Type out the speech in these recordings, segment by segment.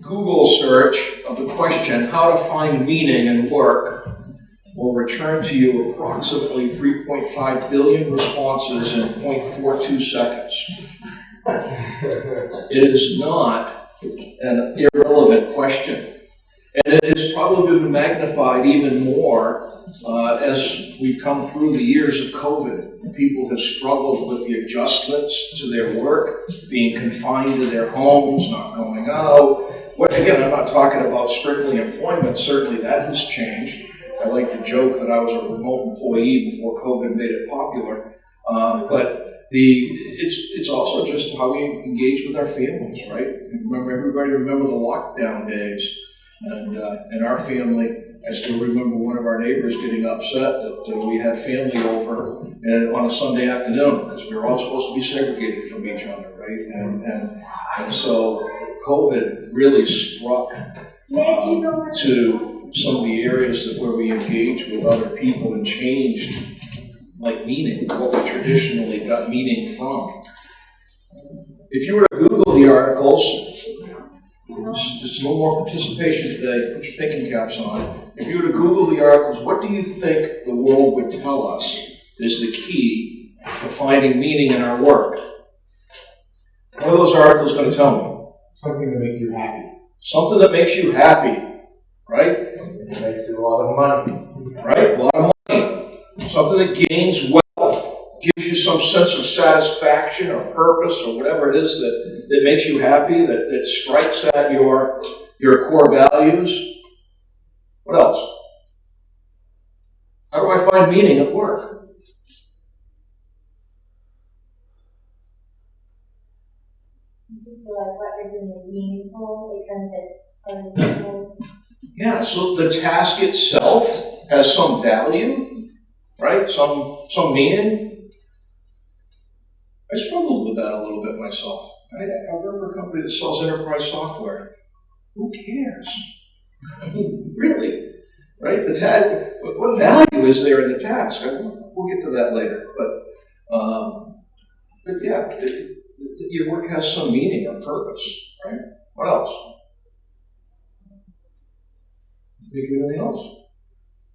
Google search of the question, how to find meaning in work, will return to you approximately 3.5 billion responses in 0.42 seconds. It is not an irrelevant question. And it has probably been magnified even more as we've come through the years of COVID. People have struggled with the adjustments to their work, being confined to their homes, not going out. Well, again, I'm not talking about strictly employment. Certainly that has changed. I like to joke that I was a remote employee before COVID made it popular. But it's also just how we engage with our families, right? Everybody remember the lockdown days. And in our family, I still remember one of our neighbors getting upset that we had family over on a Sunday afternoon because we were all supposed to be segregated from each other, right? And so COVID really struck to some of the areas where we engaged with other people and changed, like meaning, what we traditionally got meaning from. If you were to Google the articles, just a little more participation today, put your thinking caps on. If you were to Google the articles, what do you think the world would tell us is the key to finding meaning in our work? What are those articles going to tell me? Something that makes you happy. Something that makes you happy, right? Something that makes you a lot of money. Right? A lot of money. Something that gains wealth, gives you some sense of satisfaction or purpose or whatever it is that makes you happy, that strikes at your core values. What else? How do I find meaning at work? Like what you're doing is meaningful because it's other people. Yeah, so the task itself has some value, right? Some meaning. I struggled with that a little bit myself. I work for a company that sells enterprise software. Who cares? I mean, really, right? What value is there in the task? We'll get to that later. But yeah, your work has some meaning or purpose, right? What else? Think of anything else?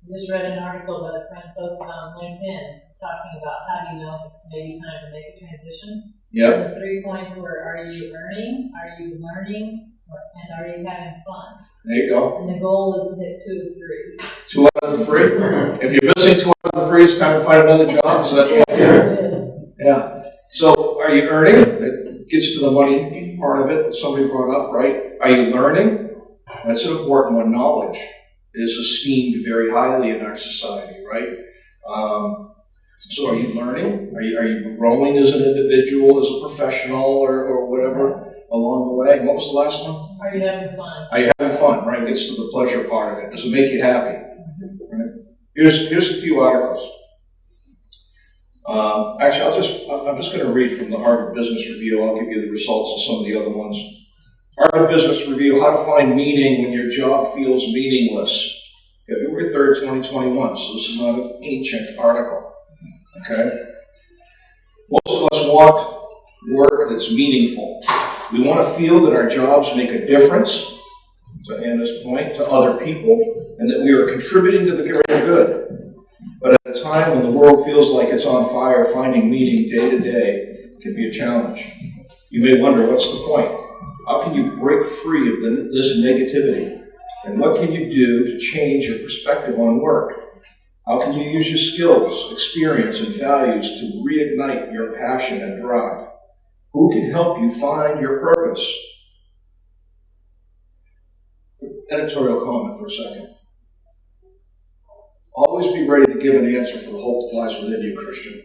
I just read an article that a friend posted on LinkedIn talking about how do you know if it's maybe time to make a transition. Yep. And the 3 points were, are you earning, are you learning, and are you having fun? There you go. And the goal is to hit 2 of 3. 2 out of the 3? If you're missing 2 out of the 3, it's time to find another job. Is that what it is? Yeah. So, are you earning? It gets to the money part of it that somebody brought up, right? Are you learning? That's an important one. Knowledge is esteemed very highly in our society, right? So are you learning? Are you growing as an individual, as a professional, or whatever along the way? And what was the last one? Are you having fun? Are you having fun, right? It gets to the pleasure part of it. Does it make you happy? Right? Here's a few articles. Actually, I'm just going to read from the Harvard Business Review. I'll give you the results of some of the other ones. Harvard Business Review, How to Find Meaning When Your Job Feels Meaningless. February 3rd, 2021. So this is not an ancient article. Okay? Most of us want work that's meaningful. We want to feel that our jobs make a difference, to Anna's point, to other people, and that we are contributing to the greater good. But at a time when the world feels like it's on fire, finding meaning day to day can be a challenge. You may wonder, what's the point? How can you break free of this negativity? And what can you do to change your perspective on work? How can you use your skills, experience, and values to reignite your passion and drive? Who can help you find your purpose? Editorial comment for a second. Always be ready to give an answer for the hope that lies within you, Christian.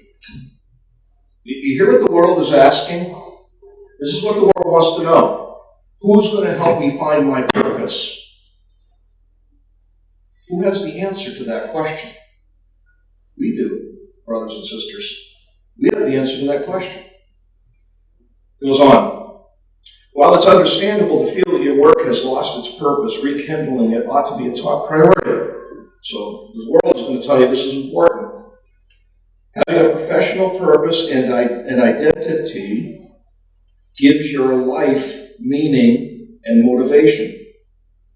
You hear what the world is asking? This is what the world wants to know. Who's going to help me find my purpose? Who has the answer to that question? We do, brothers and sisters. We have the answer to that question. It goes on. While it's understandable to feel that your work has lost its purpose, rekindling it ought to be a top priority. So the world is going to tell you this is important. Having a professional purpose and identity gives your life meaning and motivation,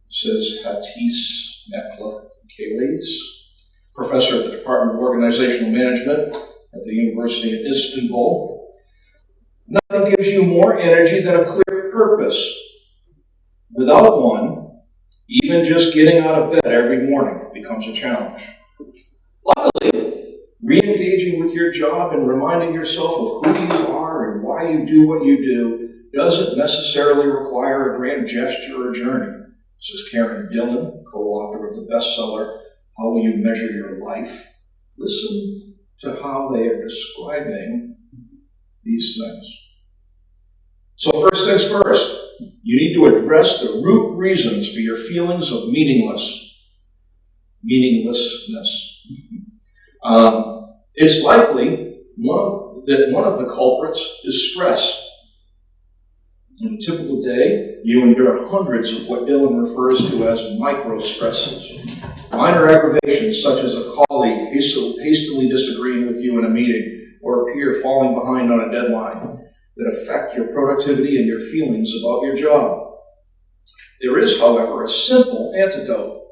says Hatis Mekla-Kales, professor at the Department of Organizational Management at the University of Istanbul. Nothing gives you more energy than a clear purpose. Without one, even just getting out of bed every morning becomes a challenge. Luckily, re-engaging with your job and reminding yourself of who you are and why you do what you do doesn't necessarily require a grand gesture or journey. This is Karen Dillon, co-author of the bestseller, How Will You Measure Your Life? Listen to how they are describing these things. So first things first, you need to address the root reasons for your feelings of meaninglessness. It's likely that one of the culprits is stress. In a typical day, you endure hundreds of what Dillon refers to as micro-stresses. Minor aggravations such as a colleague hastily disagreeing with you in a meeting or a peer falling behind on a deadline that affect your productivity and your feelings about your job. There is, however, a simple antidote.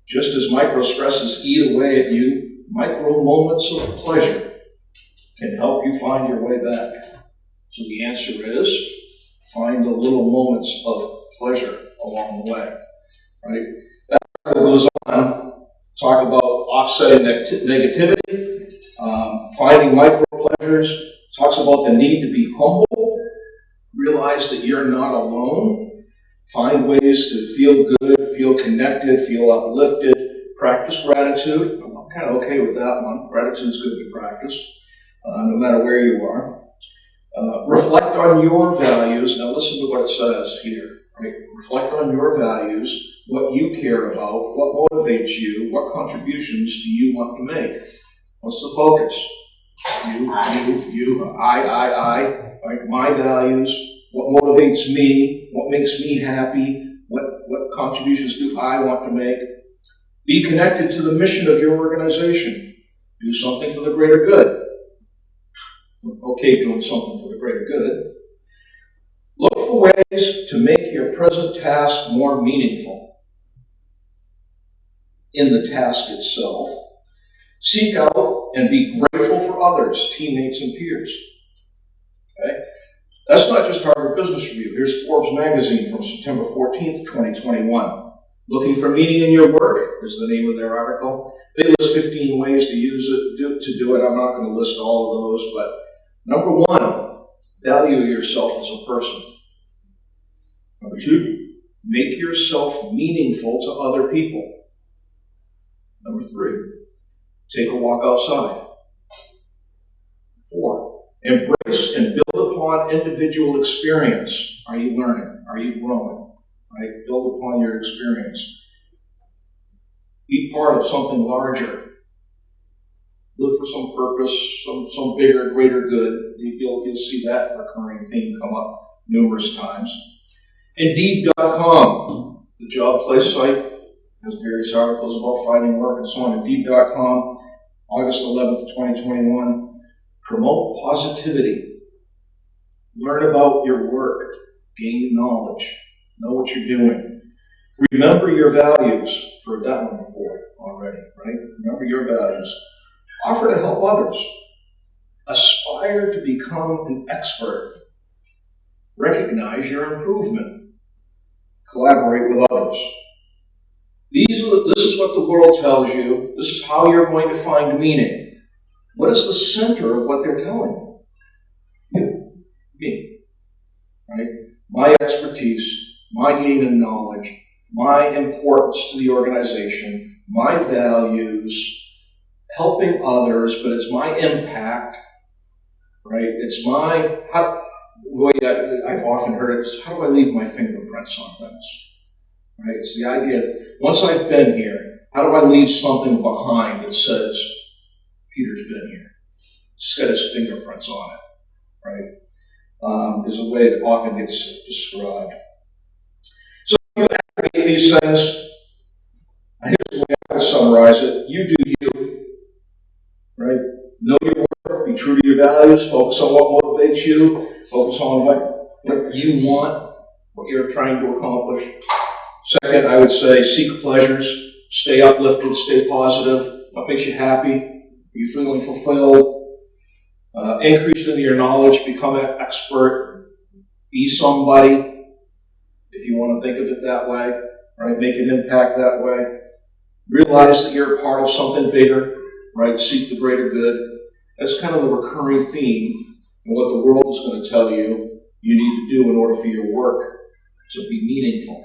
Just as micro-stresses eat away at you, micro moments of pleasure can help you find your way back. So the answer is, find the little moments of pleasure along the way. Right? That article goes on to talk about offsetting negativity, finding micro pleasures, talks about the need to be humble, realize that you're not alone, find ways to feel good, feel connected, feel uplifted, practice gratitude. I'm kind of okay with that one. Gratitude is good to practice, no matter where you are. Reflect on your values. Now listen to what it says here. Right? Reflect on your values, what you care about, what motivates you, what contributions do you want to make? What's the focus? You, I, right? My values, what motivates me, what makes me happy, what contributions do I want to make? Be connected to the mission of your organization. Do something for the greater good. Okay, doing something for the greater good. Look for ways to make your present task more meaningful in the task itself. Seek out and be grateful for others, teammates, and peers. Okay? That's not just Harvard Business Review. Here's Forbes magazine from September 14th, 2021. Looking for meaning in your work is the name of their article. They list 15 ways to use it, to do it. I'm not going to list all of those, but number one, value yourself as a person. Number two, make yourself meaningful to other people. Number three, take a walk outside. 4, embrace and build upon individual experience. Are you learning? Are you growing? Right? Build upon your experience. Be part of something larger. Live for some purpose, some bigger, greater good. You'll see that recurring theme come up numerous times. Indeed.com, the job place site, has various articles about finding work and so on. Indeed.com, August 11th, 2021. Promote positivity. Learn about your work. Gain knowledge. Know what you're doing. Remember your values. Heard that one before already, right? Remember your values. Offer to help others. Aspire to become an expert. Recognize your improvement. Collaborate with others. This is what the world tells you. This is how you're going to find meaning. What is the center of what they're telling you? You. Me. Right? My expertise, my gain in knowledge, my importance to the organization, my values, helping others, but it's my impact, right? It's my, I've often heard it, how do I leave my fingerprints on things? Right? It's the idea, once I've been here, how do I leave something behind that says, Peter's been here? It's got his fingerprints on it, right? Is a way that often gets described. So if you aggregate these things, here's the way I would summarize it. You do you, right? Know your worth, be true to your values, focus on what motivates you, focus on what you want, what you're trying to accomplish. Second, I would say seek pleasures. Stay uplifted, stay positive. What makes you happy? Are you feeling fulfilled? Increase in your knowledge, become an expert, be somebody, if you want to think of it that way, right? Make an impact that way. Realize that you're a part of something bigger, right? Seek the greater good. That's kind of the recurring theme and what the world is going to tell you need to do in order for your work to be meaningful.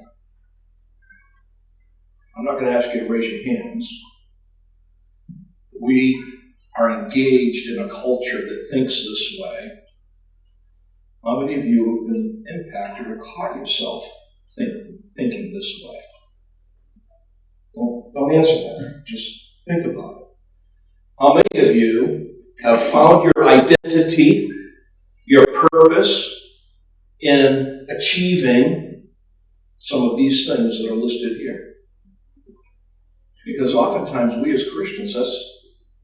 I'm not going to ask you to raise your hands. We are engaged in a culture that thinks this way. How many of you have been impacted or caught yourself thinking this way? Don't answer that. Just think about it. How many of you have found your identity, your purpose in achieving some of these things that are listed here? Because oftentimes we as Christians,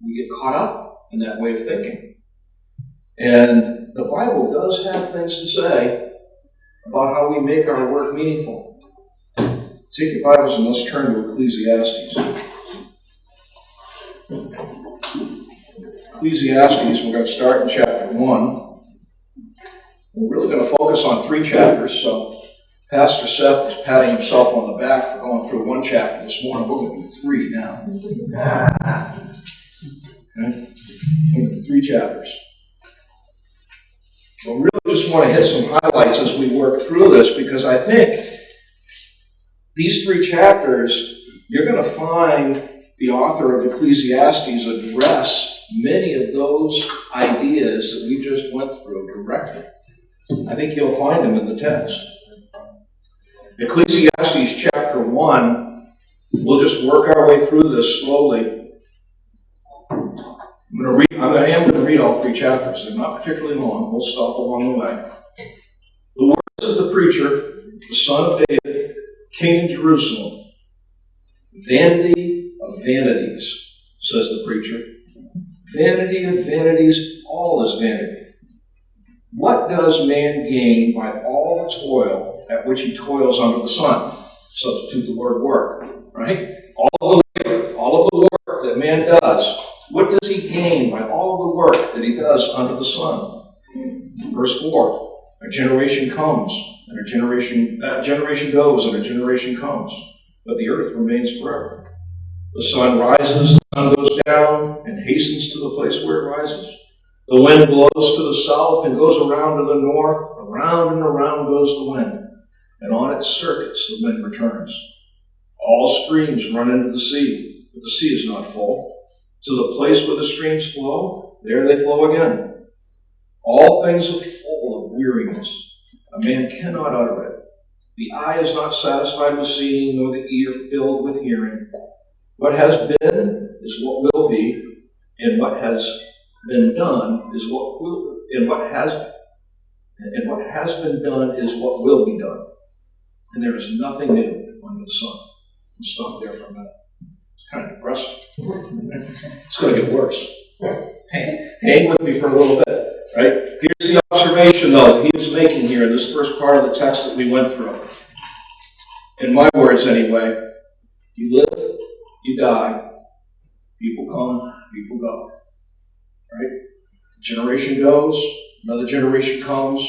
we get caught up in that way of thinking. And the Bible does have things to say about how we make our work meaningful. Take your Bibles and let's turn to Ecclesiastes. Ecclesiastes, we're going to start in chapter 1. We're really going to focus on 3 chapters, so Pastor Seth was patting himself on the back for going through 1 chapter this morning. We're going to do 3 now. Okay? We're going to do 3 chapters. But we really just want to hit some highlights as we work through this, because I think these 3 chapters, you're going to find the author of Ecclesiastes address many of those ideas that we just went through directly. I think you'll find them in the text. Ecclesiastes chapter 1, we'll just work our way through this slowly. I am going to read all 3 chapters. They're not particularly long. We'll stop along the way. The words of the preacher, the son of David, king in Jerusalem. Vanity of vanities, says the preacher. Vanity of vanities, all is vanity. What does man gain by all the toil at which he toils under the sun? Substitute the word work, right? All of the labor, all of the work that man does. What does he gain by all of the work that he does under the sun? Verse 4, a generation comes, and a generation goes, and a generation comes, but the earth remains forever. The sun rises, the sun goes down, and hastens to the place where it rises. The wind blows to the south and goes around to the north. Around and around goes the wind, and on its circuits the wind returns. All streams run into the sea, but the sea is not full. To the place where the streams flow, there they flow again. All things are full of weariness. A man cannot utter it. The eye is not satisfied with seeing, nor the ear filled with hearing. What has been is what will be, and what has been done is what will, and what has been done is what will be done. And there is nothing new under the sun. We'll stop there for a minute. It's kind of depressing. It's going to get worse. Hang with me for a little bit, right? Here's the observation, though, that he is making here in this first part of the text that we went through. In my words, anyway, you live, you die, people come, people go. Right? A generation goes, another generation comes.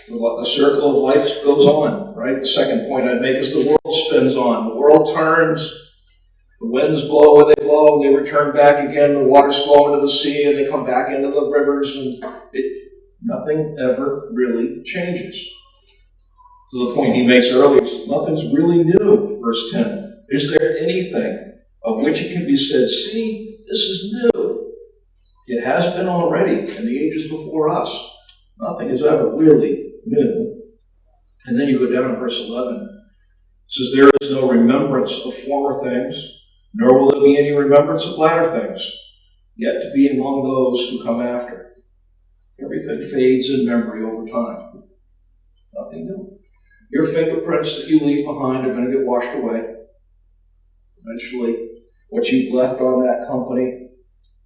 The circle of life goes on, right? The second point I'd make is the world spins on. The world turns. The winds blow where they blow, and they return back again. The waters flow into the sea, and they come back into the rivers, and nothing ever really changes. To the point he makes earlier, nothing's really new, verse 10. Is there anything of which it can be said, see, this is new? It has been already in the ages before us. Nothing is ever really new. And then you go down to verse 11. It says, there is no remembrance of former things, nor will there be any remembrance of latter things, yet to be among those who come after. Everything fades in memory over time. Nothing new. Your fingerprints that you leave behind are going to get washed away. Eventually, what you've left on that company.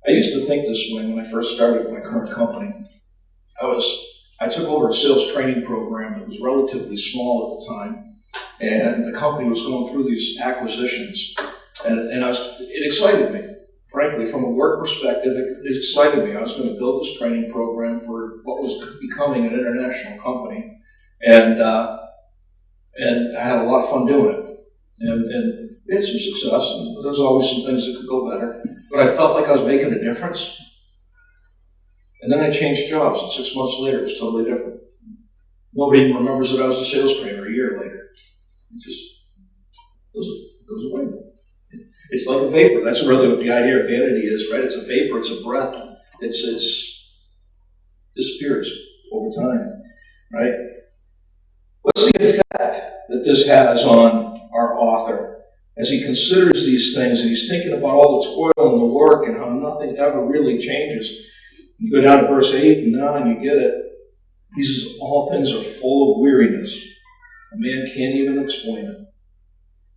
I used to think this way when I first started my current company. I took over a sales training program was relatively small at the time, and the company was going through these acquisitions. And it excited me, frankly, from a work perspective. It excited me. I was going to build this training program for what was becoming an international company, and I had a lot of fun doing it. And we had some success, and there's always some things that could go better. But I felt like I was making a difference. And then I changed jobs, and 6 months later, it was totally different. Nobody even remembers that I was a sales trainer a year later. It just goes away. It's like a vapor. That's really what the idea of vanity is, right? It's a vapor. It's a breath. It's disappears over time, right? What's the effect that this has on our author as he considers these things and he's thinking about all the toil and the work and how nothing ever really changes? You go down to verse 8 and 9, you get it. He says, all things are full of weariness. A man can't even explain it.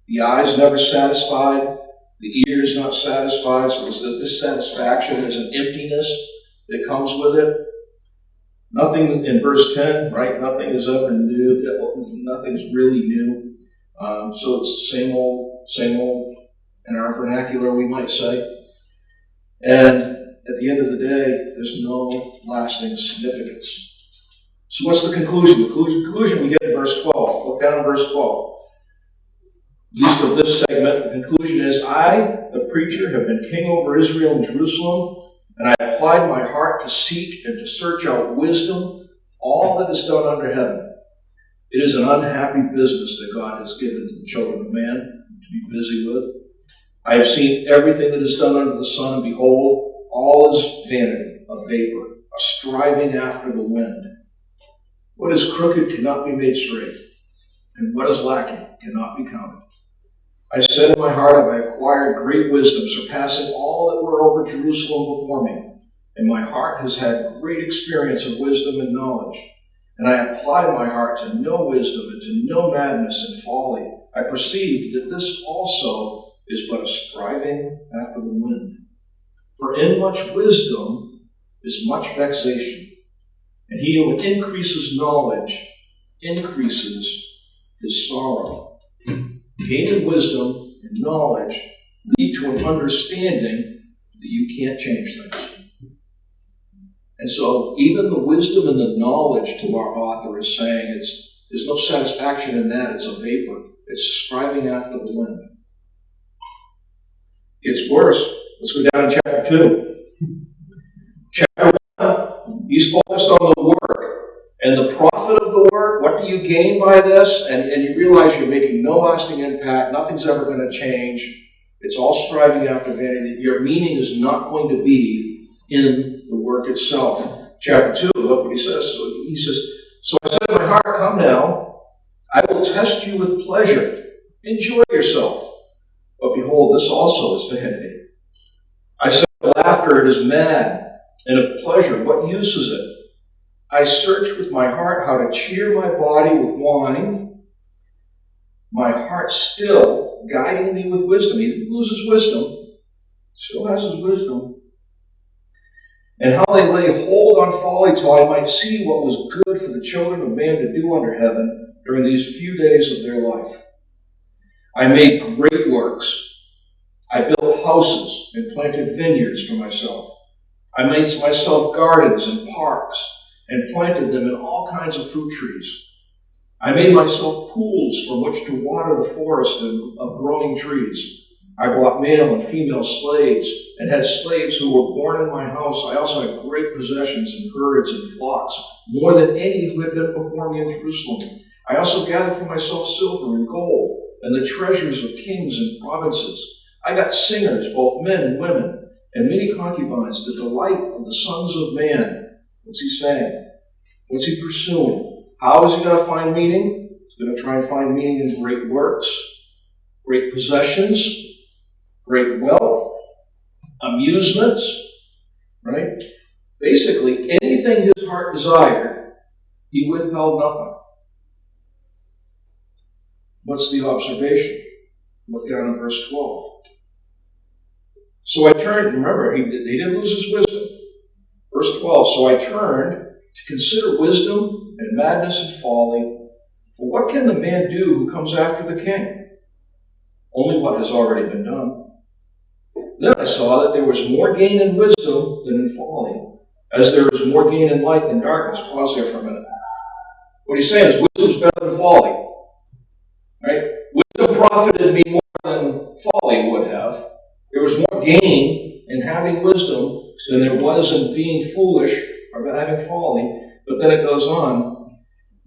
The eye's never satisfied. The ear's not satisfied. So there's dissatisfaction. There's an emptiness that comes with it. Nothing in verse 10, right? Nothing is ever new. Nothing's really new. So it's same old, in our vernacular, we might say. And at the end of the day, there's no lasting significance. So what's the conclusion? The conclusion we get in verse 12. Look down in verse 12. At least of this segment, the conclusion is, I, the preacher, have been king over Israel and Jerusalem, and I applied my heart to seek and to search out wisdom, all that is done under heaven. It is an unhappy business that God has given to the children of man to be busy with. I have seen everything that is done under the sun, and behold, all is vanity, a vapor, a striving after the wind. What is crooked cannot be made straight, and what is lacking cannot be counted. I said in my heart, have I acquired great wisdom, surpassing all that were over Jerusalem before me. And my heart has had great experience of wisdom and knowledge. And I applied my heart to know wisdom and to know madness and folly. I perceived that this also is but a striving after the wind. For in much wisdom is much vexation. And he who increases knowledge increases his sorrow. Gain in wisdom and knowledge lead to an understanding that you can't change things. And so even the wisdom and the knowledge to our author is saying there's no satisfaction in that. It's a vapor. It's striving after the wind. It gets worse. Let's go down to chapter 2. Chapter 1, he's focused on the work and the profit of the work. What do you gain by this? And you realize you're making no lasting impact. Nothing's ever going to change. It's all striving after vanity. Your meaning is not going to be in the work itself. Chapter 2, look what he says. So he says, so I said in my heart, come now, I will test you with pleasure. Enjoy yourself. But behold, this also is vanity. I said of laughter, it is mad, and of pleasure, what use is it? I search with my heart how to cheer my body with wine, my heart still guiding me with wisdom. He didn't lose his wisdom, still has his wisdom. And how they lay hold on folly till I might see what was good for the children of man to do under heaven during these few days of their life. I made great works. I built houses and planted vineyards for myself. I made myself gardens and parks and planted them in all kinds of fruit trees. I made myself pools from which to water the forest of growing trees. I bought male and female slaves and had slaves who were born in my house. I also had great possessions and herds and flocks, more than any who had been before me in Jerusalem. I also gathered for myself silver and gold and the treasures of kings and provinces. I got singers, both men and women, and many concubines, the delight of the sons of man. What's he saying? What's he pursuing? How is he going to find meaning? He's going to try and find meaning in great works, great possessions, great wealth, amusements, right? Basically, anything his heart desired, he withheld nothing. What's the observation? Look down in verse 12. So I turned, remember, he didn't lose his wisdom. Verse 12, so I turned to consider wisdom and madness and folly, For what can the man do who comes after the king? Only what has already been done. Then I saw that there was more gain in wisdom than in folly, as there is more gain in light than darkness. Pause there for a minute. What he's saying is wisdom is better than folly. Right? Wisdom profited me more than folly would have. There was more gain in having wisdom than there was in being foolish or having folly. But then it goes on.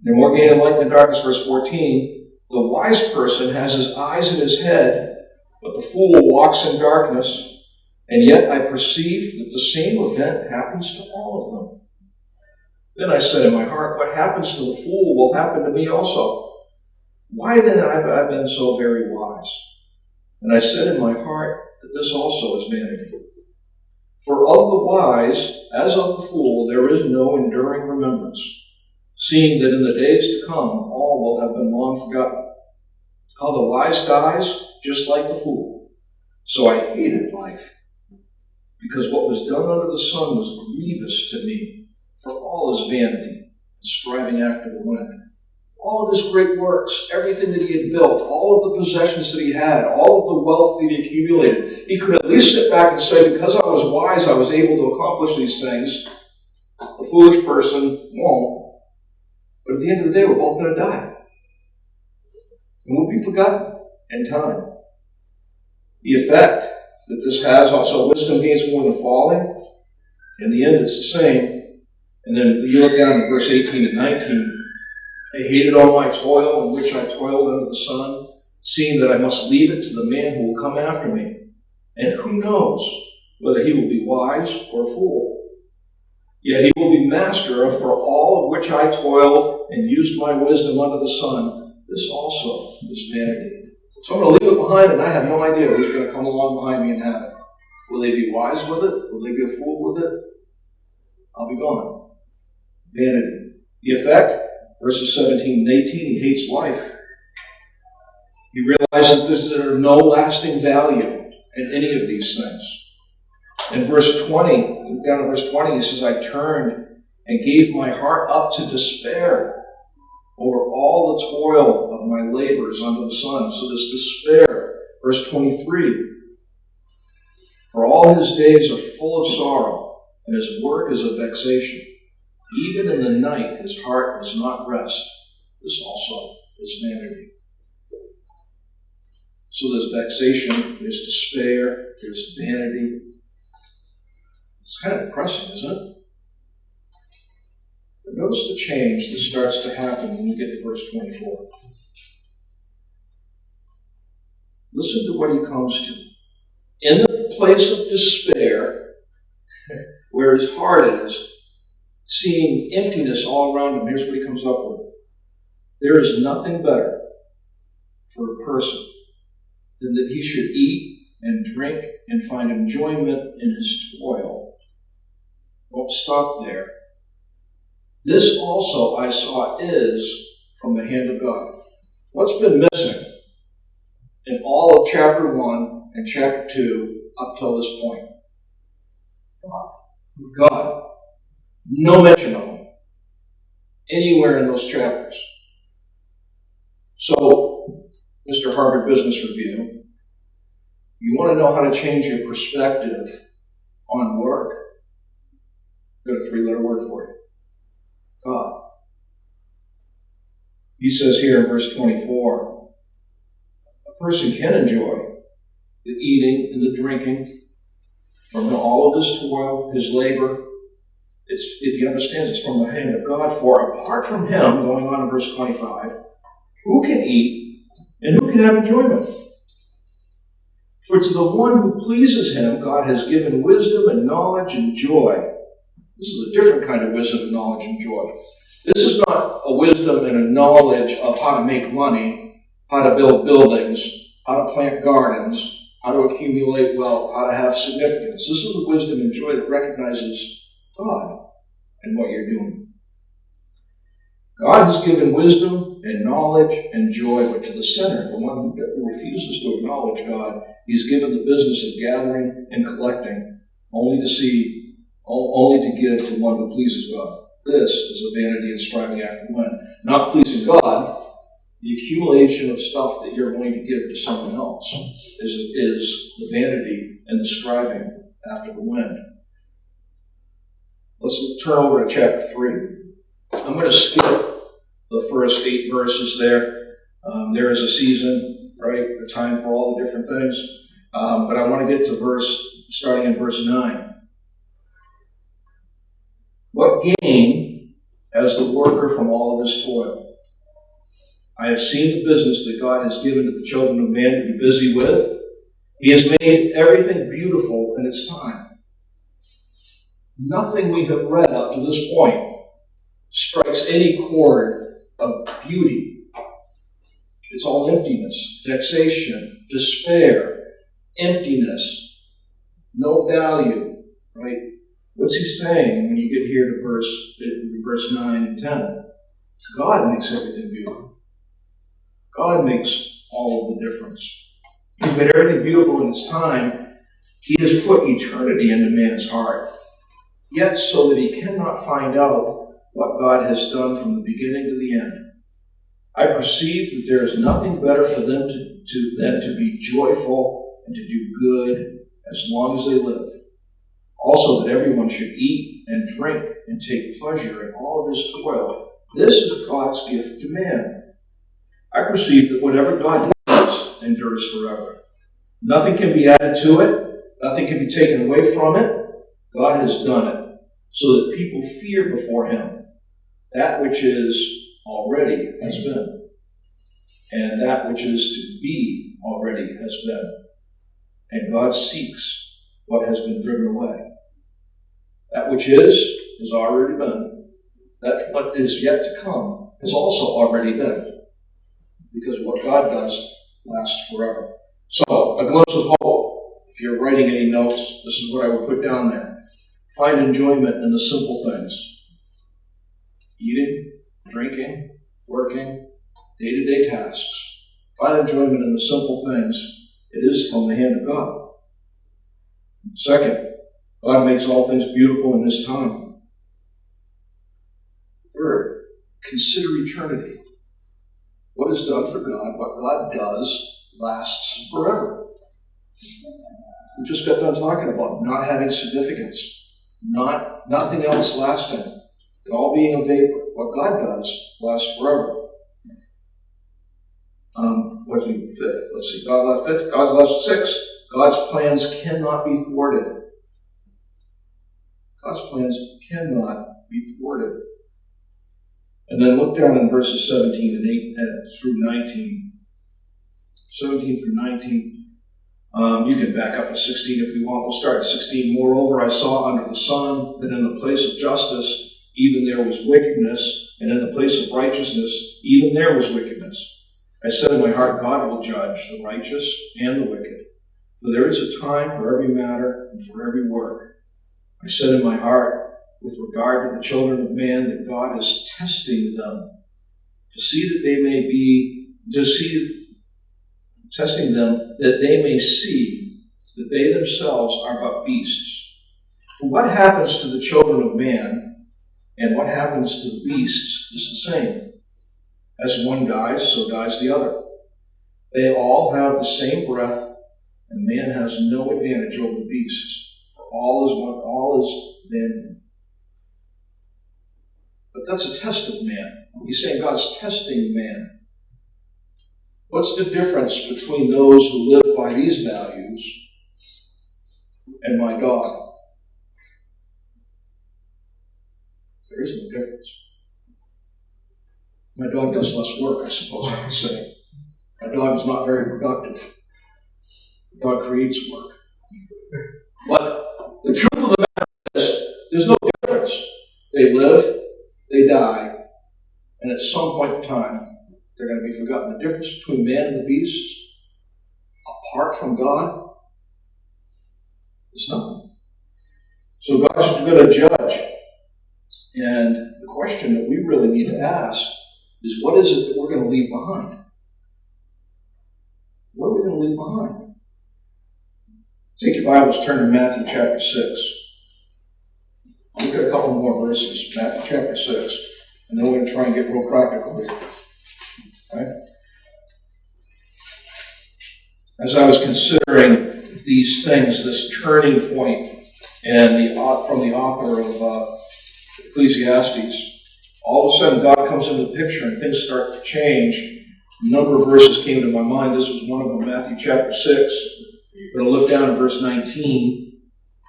There's more gain in light than darkness, verse 14. The wise person has his eyes in his head, but the fool walks in darkness. And yet I perceive that the same event happens to all of them. Then I said in my heart, what happens to the fool will happen to me also. Why then have I been so very wise? And I said in my heart that this also is vanity. For of the wise, as of the fool, there is no enduring remembrance, seeing that in the days to come all will have been long forgotten. How the wise dies, just like the fool. So I hated life, because what was done under the sun was grievous to me, for all is vanity and striving after the wind. All of his great works, everything that he had built, all of the possessions that he had, all of the wealth that he accumulated, he could at least sit back and say, because I was wise, I was able to accomplish these things. The foolish person won't. But at the end of the day, we're both going to die. And we'll be forgotten in time. The effect that this has also, wisdom gains more than folly. In the end, it's the same. And then you look down at verse 18 and 19. I hated all my toil in which I toiled under the sun, seeing that I must leave it to the man who will come after me. And who knows whether he will be wise or a fool. Yet he will be master of for all of which I toiled and used my wisdom under the sun. This also is vanity. So I'm going to leave it behind, and I have no idea who's going to come along behind me and have it. Will they be wise with it? Will they be a fool with it? I'll be gone. Vanity. The effect? Verses 17 and 18, he hates life. He realizes that there are no lasting value in any of these things. In verse 20, down in verse 20, he says, I turned and gave my heart up to despair over all the toil of my labors under the sun. So this despair, verse 23, for all his days are full of sorrow, and his work is a vexation. Even in the night his heart does not rest. This also is vanity. So there's vexation, there's despair, there's vanity. It's kind of depressing, isn't it? But notice the change that starts to happen when we get to verse 24. Listen to what he comes to. In the place of despair, where his heart is, seeing emptiness all around him, here's what he comes up with. There is nothing better for a person than that he should eat and drink and find enjoyment in his toil. Don't stop there. This also I saw is from the hand of God. What's been missing in all of chapter 1 and chapter 2 up till this point? God. No mention of him anywhere in those chapters. So, Mr. Harvard Business Review, you want to know how to change your perspective on work? I've got a 3-letter word for you. God. He says here in verse 24, a person can enjoy the eating and the drinking from all of his toil, his labor. If he understands, it's from the hand of God. For apart from him, going on in verse 25, who can eat and who can have enjoyment? For to the one who pleases him, God has given wisdom and knowledge and joy. This is a different kind of wisdom, knowledge, and joy. This is not a wisdom and a knowledge of how to make money, how to build buildings, how to plant gardens, how to accumulate wealth, how to have significance. This is a wisdom and joy that recognizes God and what you're doing. God has given wisdom and knowledge and joy, but to the sinner, the one who refuses to acknowledge God, he's given the business of gathering and collecting, only to give to one who pleases God. This is a vanity and striving after the wind. Not pleasing God, The accumulation of stuff that you're going to give to someone else is the vanity and the striving after the wind. Let's turn over to chapter 3. I'm going to skip the first 8 verses there. There is a season, right? A time for all the different things. But I want to get to starting in verse 9. What gain has the worker from all of his toil? I have seen the business that God has given to the children of man to be busy with. He has made everything beautiful in its time. Nothing we have read up to this point strikes any chord of beauty. It's all emptiness, vexation, despair, emptiness, no value, right? What's he saying when you get here to verse 9 and 10? It's God makes everything beautiful. God makes all of the difference. He's made everything beautiful in its time. He has put eternity into man's heart, yet so that he cannot find out what God has done from the beginning to the end. I perceive that there is nothing better for them than to be joyful and to do good as long as they live. Also that everyone should eat and drink and take pleasure in all of his toil. This is God's gift to man. I perceive that whatever God does endures forever. Nothing can be added to it. Nothing can be taken away from it. God has done it so that people fear before him that which is already has been, and that which is to be already has been. And God seeks what has been driven away. That which is has already been. That what is yet to come has also already been. Because what God does lasts forever. So, a glimpse of hope. If you're writing any notes, this is what I would put down there. Find enjoyment in the simple things. Eating, drinking, working, day-to-day tasks. Find enjoyment in the simple things. It is from the hand of God. Second, God makes all things beautiful in his time. Third, consider eternity. What is done for God, what God does, lasts forever. We just got done talking about not having significance, nothing else lasting, it all being a vapor. What God does lasts forever. What's the fifth? Let's see. God lasts 6. God's plans cannot be thwarted. God's plans cannot be thwarted. And then look down in verses 17 and 8 through 19. 17 through 19. You can back up to 16 if you want. We'll start at 16. Moreover, I saw under the sun that in the place of justice, even there was wickedness, and in the place of righteousness, even there was wickedness. I said in my heart, God will judge the righteous and the wicked. For there is a time for every matter and for every work. I said in my heart, with regard to the children of man, that God is testing them testing them that they may see that they themselves are but beasts. For what happens to the children of man and what happens to the beasts is the same. As one dies, so dies the other. They all have the same breath, and man has no advantage over the beasts. For all is vanity. But that's a test of man. He's saying God's testing man. What's the difference between those who live by these values and my dog? There is no difference. My dog does less work, I suppose I could say. My dog is not very productive. The dog creates work. But the truth of the matter is, there's no difference. They live, they die, and at some point in time, they're going to be forgotten. The difference between man and the beast, apart from God, is nothing. So God's going to judge. And the question that we really need to ask is, what is it that we're going to leave behind? What are we going to leave behind? Take your Bibles, turn to Matthew chapter 6. Look at a couple more verses. Matthew chapter 6. And then we're going to try and get real practical here. Right? as I was considering these things, this turning point, and from the author of Ecclesiastes, all of a sudden God comes into the picture and things start to change. A number of verses came to my mind. This was one of them, Matthew chapter 6. We're going to look down at verse 19.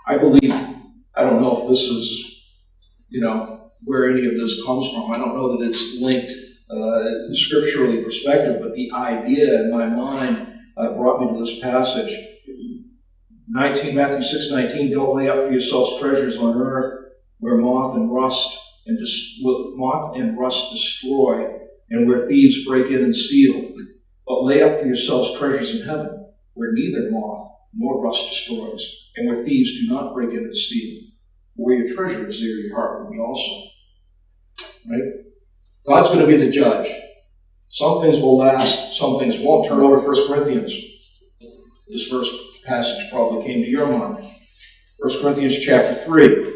I don't know if this is, where any of this comes from. I don't know that it's linked scripturally perspective, but the idea in my mind brought me to this passage. Matthew 6:19, don't lay up for yourselves treasures on earth where moth and rust destroy and where thieves break in and steal. But lay up for yourselves treasures in heaven where neither moth nor rust destroys and where thieves do not break in and steal. Where your treasure is, there your heart will be also. Right? God's going to be the judge. Some things will last, some things won't. Turn over to 1 Corinthians. This first passage probably came to your mind. 1 Corinthians chapter 3.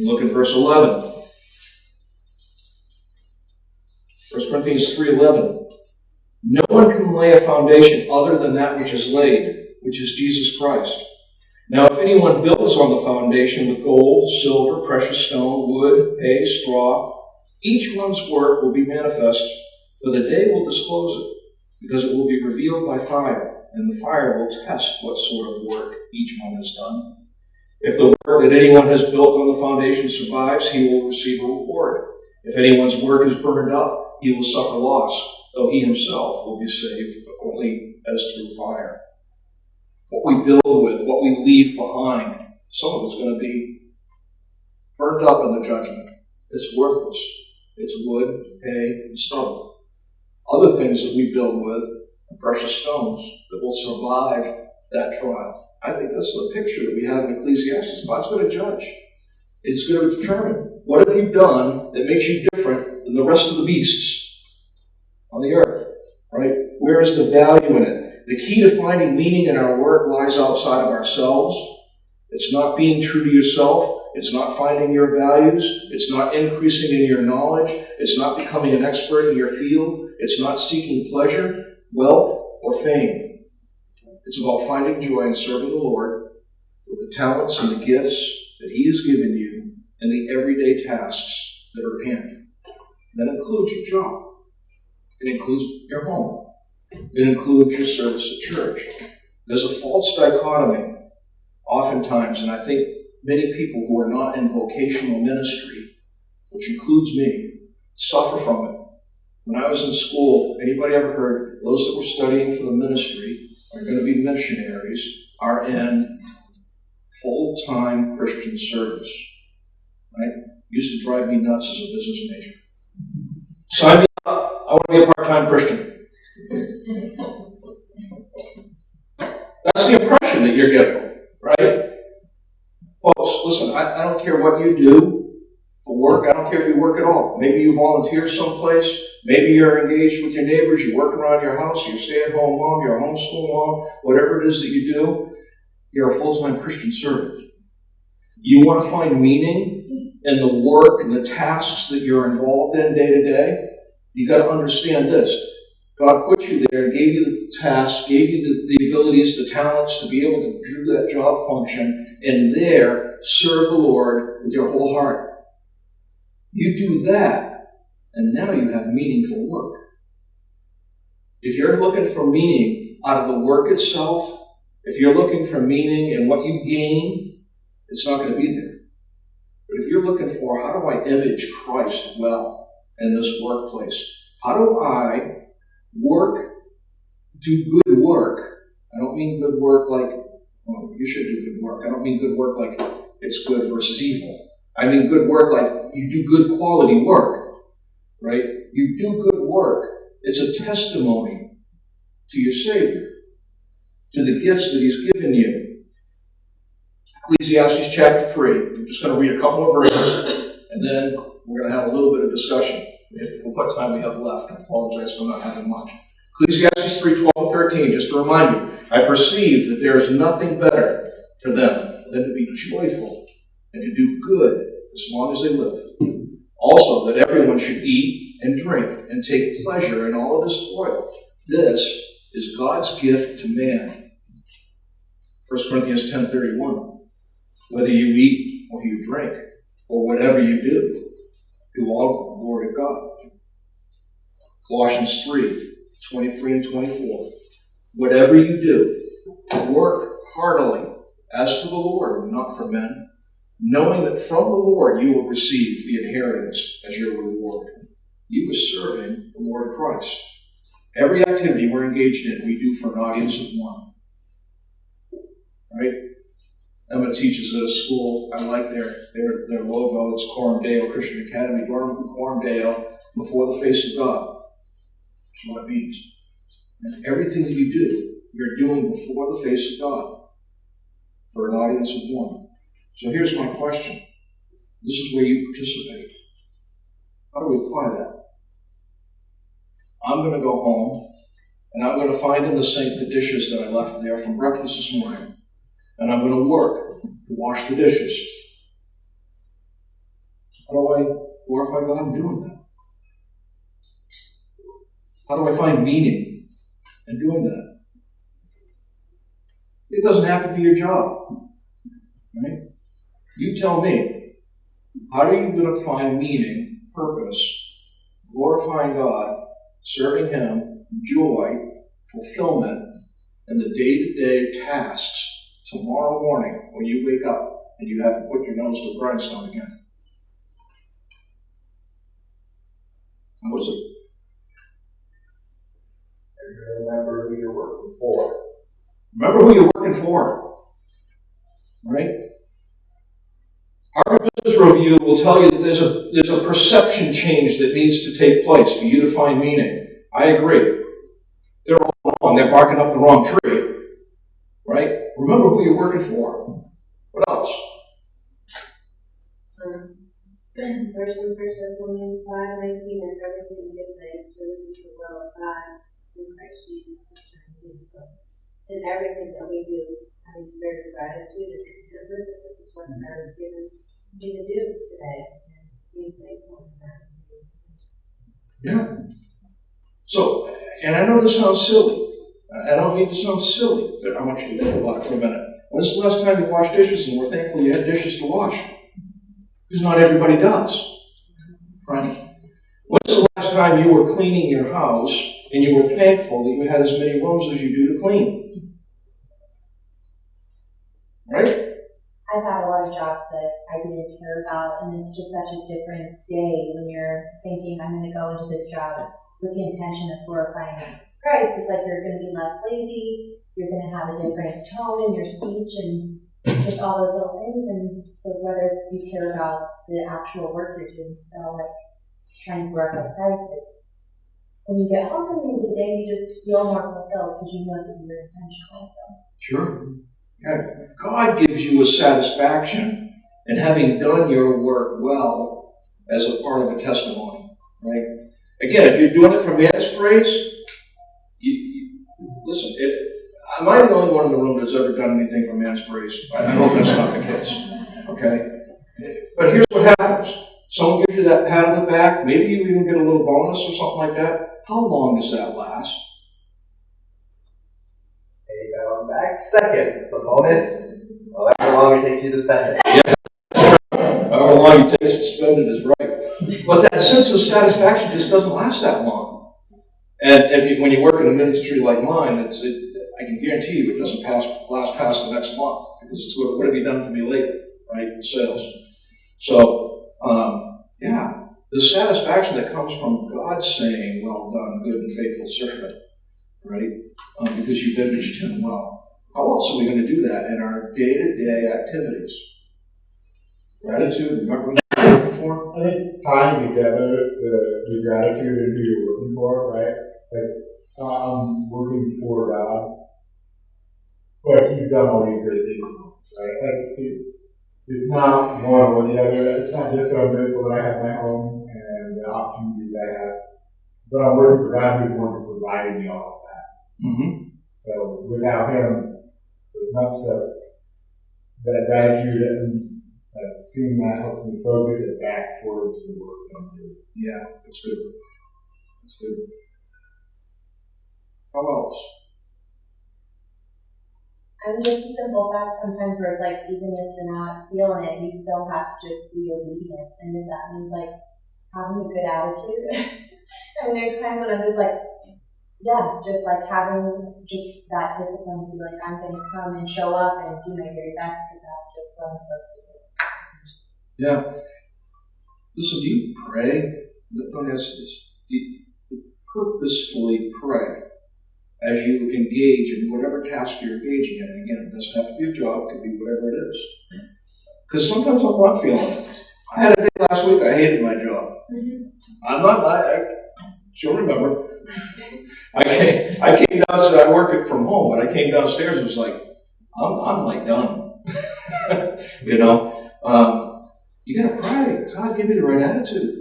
Look at verse 11. 1 Corinthians 3:11. No one can lay a foundation other than that which is laid, which is Jesus Christ. Now if anyone builds on the foundation with gold, silver, precious stone, wood, hay, straw, each one's work will be manifest, for the day will disclose it, because it will be revealed by fire, and the fire will test what sort of work each one has done. If the work that anyone has built on the foundation survives, he will receive a reward. If anyone's work is burned up, he will suffer loss, though he himself will be saved, but only as through fire. What we build with, what we leave behind, some of it's going to be burned up in the judgment. It's worthless. It's wood, hay, and stubble. Other things that we build with are precious stones that will survive that trial. I think that's the picture that we have in Ecclesiastes. God's going to judge. It's going to determine, what have you done that makes you different than the rest of the beasts on the earth? Right? Where is the value in it? The key to finding meaning in our work lies outside of ourselves. It's not being true to yourself. It's not finding your values. It's not increasing in your knowledge. It's not becoming an expert in your field. It's not seeking pleasure, wealth, or fame. It's about finding joy in serving the Lord with the talents and the gifts that He has given you and the everyday tasks that are at hand. That includes your job. It includes your home. It includes your service at church. There's a false dichotomy oftentimes, and I think many people who are not in vocational ministry, which includes me, suffer from it. When I was in school, anybody ever heard those that were studying for the ministry are going to be missionaries, are in full-time Christian service. Right? Used to drive me nuts as a business major. Sign me up. I want to be a part-time Christian. That's the impression that you're getting, right? Folks, listen, I don't care what you do for work. I don't care if you work at all. Maybe you volunteer someplace. Maybe you're engaged with your neighbors. You work around your house. You're a stay-at-home mom. You're a homeschool mom. Whatever it is that you do, you're a full-time Christian servant. You want to find meaning in the work and the tasks that you're involved in day to day? You got to understand this. God put you there and gave you the tasks, gave you the abilities, the talents to be able to do that job function, and there serve the Lord with your whole heart. You do that, and now you have meaningful work. If you're looking for meaning out of the work itself, if you're looking for meaning in what you gain, it's not going to be there. But if you're looking for, how do I image Christ well in this workplace? How do I do good work? I don't mean good work like, well, you should do good work. I don't mean good work like it's good versus evil. I mean good work like you do good quality work, right? You do good work. It's a testimony to your Savior, to the gifts that He's given you. Ecclesiastes chapter 3. I'm just going to read a couple of verses, and then we're going to have a little bit of discussion. For what time we have left, I apologize for not having much. Ecclesiastes 3:12-13, just to remind you, I perceive that there is nothing better for them than to be joyful and to do good as long as they live. Also, that everyone should eat and drink and take pleasure in all of his toil. This is God's gift to man. 1 Corinthians 10:31. Whether you eat or you drink, or whatever you do all for the glory of God. Colossians 3:23 and 24. Whatever you do, work heartily as for the Lord and not for men, knowing that from the Lord you will receive the inheritance as your reward. You are serving the Lord Christ. Every activity we're engaged in, we do for an audience of one. Right? Emma teaches at a school. I like their logo. It's Coram Deo Christian Academy. Coram Deo, before the face of God. That's what it means. And everything that you do, you're doing before the face of God for an audience of one. So here's my question. This is where you participate. How do we apply that? I'm going to go home, and I'm going to find in the sink the dishes that I left there from breakfast this morning. And I'm going to work to wash the dishes. How do I glorify God in doing that? How do I find meaning in doing that? It doesn't have to be your job. Right? You tell me, how are you going to find meaning, purpose, glorifying God, serving Him, joy, fulfillment, and the day-to-day tasks tomorrow morning when you wake up and you have to put your nose to the grindstone again? How is it? Remember who you're working for. Remember who you're working for. Right? Our business review will tell you that there's a perception change that needs to take place for you to find meaning. I agree. They're all wrong. They're barking up the wrong tree. Right? Remember who you're working for. What else? Verse in 1 Thessalonians 5:19, and everything give thanks, for this is the will of God in Christ Jesus concerning you. So, in everything that we do, having spirit of gratitude and contentment that this is what God has given me to do today, and being thankful for that. Yeah. So, and I know this sounds silly. I don't mean to sound silly, but I want you to think about it for a minute. When's the last time you washed dishes and were thankful you had dishes to wash? Because not everybody does. Right? When's the last time you were cleaning your house and you were thankful that you had as many rooms as you do to clean? Right? I've had a lot of jobs that I didn't care about, and it's just such a different day when you're thinking, I'm going to go into this job with the intention of glorifying Christ. It's like you're going to be less lazy, you're going to have a different tone in your speech, and just all those little things. And so whether you care about the actual work you're doing still, like trying to glorify Christ, when you get home at the end of the day, you just feel more fulfilled because you know that you're intentional. So. Sure. Yeah. God gives you a satisfaction in having done your work well as a part of a testimony. Right? Again, if you're doing it for man's praise, listen, am I the only one in the room that's ever done anything for man's praise? I hope that's not the case. Okay? But here's what happens. Someone gives you that pat on the back. Maybe you even get a little bonus or something like that. How long does that last? Back seconds. The bonus, however long it takes you to spend it. Yeah. However long it takes to spend it is right. But that sense of satisfaction just doesn't last that long. And when you work in a ministry like mine, I can guarantee you it doesn't last past the next month, because it's what have you done for me lately, right? Sales. So, the satisfaction that comes from God saying, "Well done, good and faithful servant," right? Because you've imaged Him well. How else are we going to do that in our day-to-day activities? Gratitude, remember what you're looking for? I think tying together the gratitude and who you're working for, right? Like, I'm working for God, but He's done all these great things, right? Like, it's not one or the other. It's not just that I'm grateful that I have my home and the opportunities I have, but I'm working for God who's the one who provided me all of that. Mm-hmm. So without Him, there's not so that gratitude and Seeing that helps me focus it back towards the work that I'm doing. Yeah, that's good. That's good. How else? I mean, just a simple fact sometimes where it's like, even if you're not feeling it, you still have to just be obedient. And if that means like having a good attitude. I mean, there's times when I'm just like, yeah, just like having just that discipline to be like, I'm going to come and show up and do my very best because that's just what I'm supposed to do. Yeah. Listen, do you pray? Let me ask this. Do you purposefully pray as you engage in whatever task you're engaging in? And again, it doesn't have to be a job, it could be whatever it is. Because sometimes I'm not feeling it. I had a day last week, I hated my job. I'm not, she'll remember. I came downstairs, I work it from home, but I came downstairs and was like, I'm like done. You know? You gotta pray. God, give me the right attitude.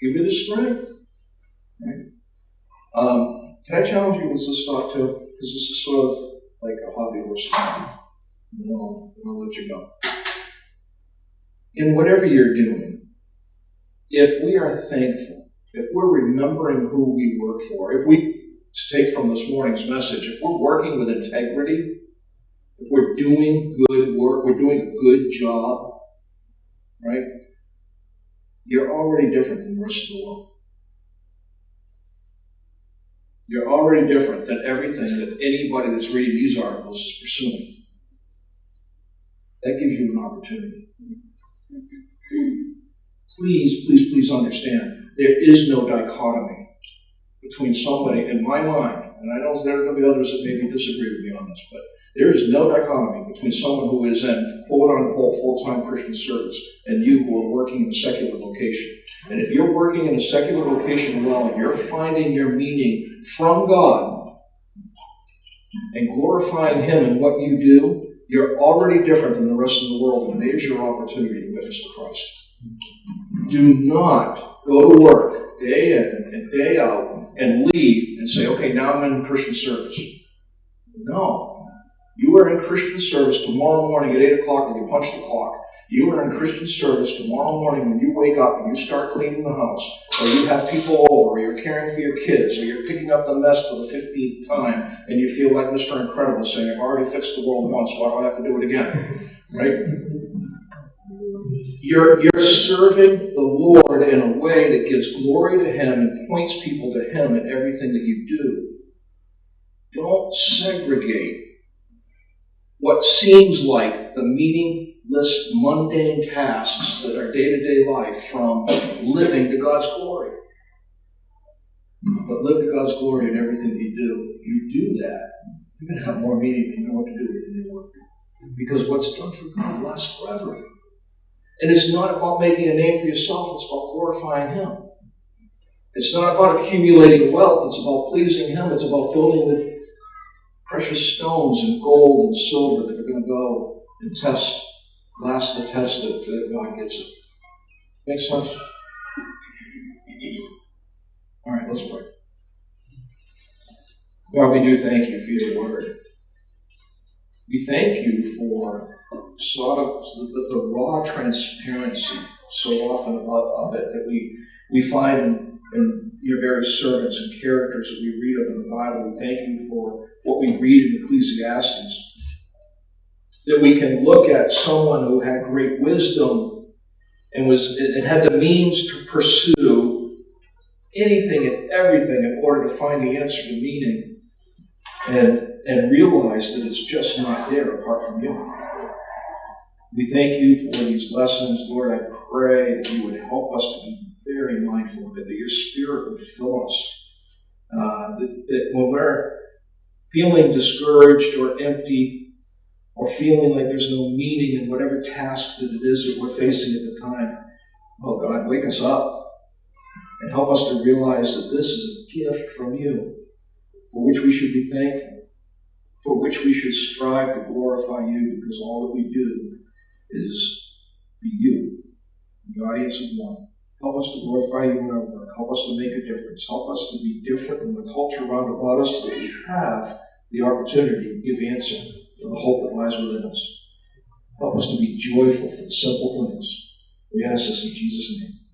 Give me the strength. Right? Can I challenge you with this thought too? Because this is sort of like a hobby horse. I'll let you go. In whatever you're doing, if we are thankful, if we're remembering who we work for, if we, to take from this morning's message, if we're working with integrity, if we're doing good work, we're doing a good job, right? You're already different than the rest of the world. You're already different than everything that anybody that's reading news articles is pursuing. That gives you an opportunity. Please understand, there is no dichotomy between somebody, in my mind, and I know there are going to be others that maybe disagree with me on this, but there is no dichotomy between someone who is in quote-unquote full-time Christian service and you who are working in a secular vocation. And if you're working in a secular vocation well and you're finding your meaning from God and glorifying Him in what you do, you're already different than the rest of the world, and there's your opportunity to witness to Christ. Do not go to work day in and day out and leave and say, okay, now I'm in Christian service. No. You are in Christian service tomorrow morning at 8 o'clock when you punch the clock. You are in Christian service tomorrow morning when you wake up and you start cleaning the house, or you have people over, or you're caring for your kids, or you're picking up the mess for the 15th time, and you feel like Mr. Incredible saying, I've already fixed the world once, why do I have to do it again? Right? You're serving the Lord in a way that gives glory to Him and points people to Him in everything that you do. Don't segregate what seems like the meaningless, mundane tasks that are day-to-day life from living to God's glory. But live to God's glory in everything that you do. You do that, you're going to have more meaning and you know what to do with your work. Because what's done for God lasts forever. And it's not about making a name for yourself, it's about glorifying Him. It's not about accumulating wealth, it's about pleasing Him, it's about building with precious stones and gold and silver that are going to go and last the test that God gives it. Make sense? All right, let's pray. God, we do thank You for Your word. We thank You for sort of the raw transparency so often of it that we find in Your very servants and characters that we read of in the Bible. We thank You for what we read in Ecclesiastes. That we can look at someone who had great wisdom and had the means to pursue anything and everything in order to find the answer to meaning and realize that it's just not there apart from You. We thank You for these lessons. Lord, I pray that You would help us to be very mindful of it, that Your Spirit would fill us. That when we're feeling discouraged or empty or feeling like there's no meaning in whatever task that it is that we're facing at the time, oh God, wake us up and help us to realize that this is a gift from You for which we should be thankful, for which we should strive to glorify You, because all that we do is for You, the audience of one. Help us to glorify You in our work. Help us to make a difference. Help us to be different than the culture around about us so that we have the opportunity to give answer to the hope that lies within us. Help us to be joyful for the simple things. We ask this in Jesus' name.